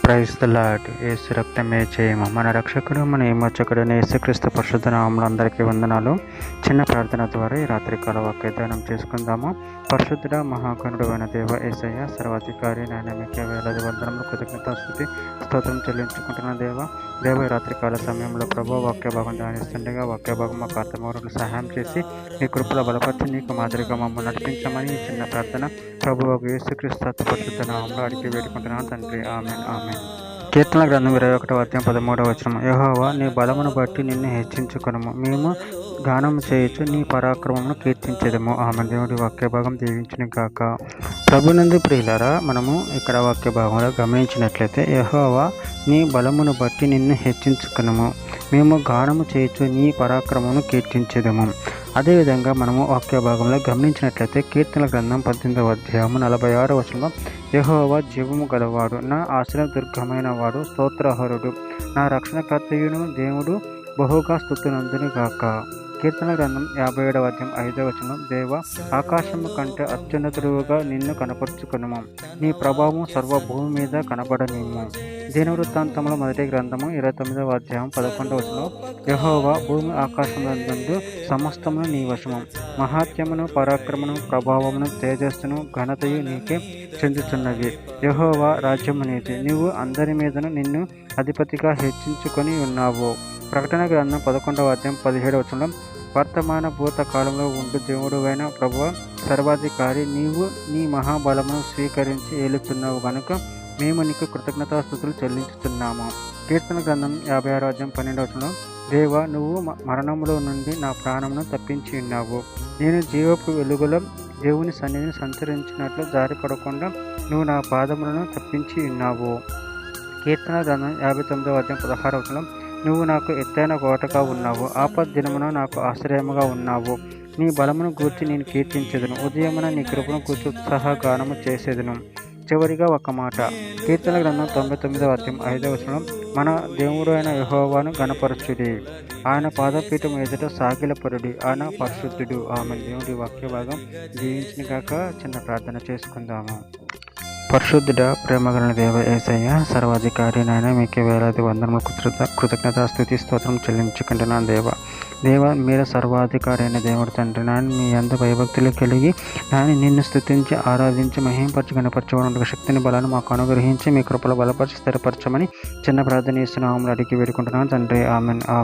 Praise the lord. యేసు రక్తమే జయము. మన రక్షకుడు మన విమోచకుడైన యేసుక్రీస్తు పరిశుద్ధ నామములో అందరికీ వందనాలు. చిన్న ప్రార్థన ద్వారా ఈ రాత్రికాల వాగ్దానం చేసుకుందాము. పరిశుద్ధుడ మహాగణుడు అయిన దేవ యేసయ్య, సర్వాధికారి నాయన మీకే వేలాది వందనములు కృతజ్ఞతాస్తుతి స్తోత్రం చెల్లించుకుంటున్న దేవ ఈ రాత్రికాల సమయంలో ప్రభు వాక్య భాగం ధ్యానిస్తుండగా వాక్య భాగం మాకు అర్థమవులకు సహాయం చేసి మీ కృపలో బలపరిచి నీకు మాదిరిగా మమ్మల్ని నడిపించమని ఈ చిన్న ప్రార్థన ప్రభు యేసుక్రీస్తు పరిశుద్ధ నామములో అడిగి వేడుకుంటున్నాను తండ్రి. ఆమేన్ ఆమేన్. కీర్తన గ్రంథం 21:13 యెహోవా నీ బలమును బట్టి నిన్ను హెచ్చించుకొనుము, మేము గానము చేయొచ్చు నీ పరాక్రమమును కీర్తించెదము. ఆమె దేవుడి వాక్య భాగం దీవించును గాక. ప్రభునందు ప్రియులారా, మనము ఇక్కడ వాక్య భాగంలో గమనించినట్లయితే యెహోవా నీ బలమును బట్టి నిన్ను హెచ్చించుకొనుము, మేము గానము చేయొచ్చు నీ పరాక్రమమును కీర్తించెదము. అదేవిధంగా మనము వాక్య భాగంలో గమనించినట్లయితే కీర్తన గ్రంథం 18:46 యెహోవా జీవము గలవాడు, నా ఆశ్రయదుర్గమైన వాడు, స్తోత్రహరుడు, నా రక్షణకర్తయును దేవుడు బహుగా స్తుతినందును గాక. కీర్తన గ్రంథం 57:5 దేవ ఆకాశము కంటే అత్యున్నతుడుగా నిన్ను కనపరుచుకొనుము, నీ ప్రభావం సర్వభూమి మీద కనబడనిమ్ము. దినవృత్తాంతముల 1 గ్రంథము 29:11 యెహోవా భూమి ఆకాశములందు సమస్తమును నీ వశము, మహాత్యమును పరాక్రమను ప్రభావమును తేజస్సును ఘనతయు నీకే చెందుతున్నవి. యెహోవా రాజ్యము నీది, నీవు అందరి మీదను నిన్ను అధిపతిగా హెచ్చించుకొని ఉన్నావు. ప్రకటన గ్రంథం 11:17 వర్తమాన భూత కాలంలో ఉండు దేవుడువైన ప్రభువా సర్వాధికారి, నీవు నీ మహాబలమును స్వీకరించి ఏలుతున్నావు గనుక మేము నీకు కృతజ్ఞతాస్తుతులు చెల్లించుతున్నాము. కీర్తన గ్రంథం 56:12 దేవా నువ్వు మరణములో నుండి నా ప్రాణమును తప్పించి ఉన్నావు, నేను జీవపు వెలుగులో దేవుని సన్నిధిని సంచరించినట్లు జారిపడకుండా నువ్వు నా పాదములను తప్పించి ఉన్నావు. కీర్తన గ్రంథం 59:16 నువ్వు నాకు ఎత్తైన కోటగా ఉన్నావు, ఆపద్ దినమున నాకు ఆశ్రయముగా ఉన్నావు. నీ బలమును గూర్చి నేను కీర్తించెదను, ఉదయమున నీ కృపను గూర్చి ఉత్సాహగానము చేసేదను. చివరిగా ఒక మాట, కీర్తన గ్రంథం 99:5 మన దేవుడు అయిన యెహోవాను గణపరచుడి, ఆయన పాదపీఠం ఎదుట సాగిలపరుడి, ఆయన పరిశుద్ధుడు. ఆమె దేవుడి వాక్య భాగం జీవించిన కాక చిన్న ప్రార్థన చేసుకుందాము. పరిశుద్ధుడ ప్రేమగల దేవ యేసయ్య, సర్వాధికారి నాయన మీకే వేలాది వందనములు కృతజ్ఞత స్తుతి స్తోత్రం చెల్లించుకుంటున్నాను. దేవ మీరు సర్వాధికారి అయిన దేవుడు తండ్రి, నాయన మీ అంత భయభక్తులు కలిగి నాయన నిన్ను స్తుతించి ఆరాధించి మహింపరచి గణపరచబడిన శక్తిని బలాన్ని మాకు అనుగ్రహించి మీ కృపలో బలపరిచి స్థిరపరచమని చిన్న ప్రార్థన చేస్తున్నాము అడిగి వేడుకుంటున్నాను తండ్రి. ఆమెన్.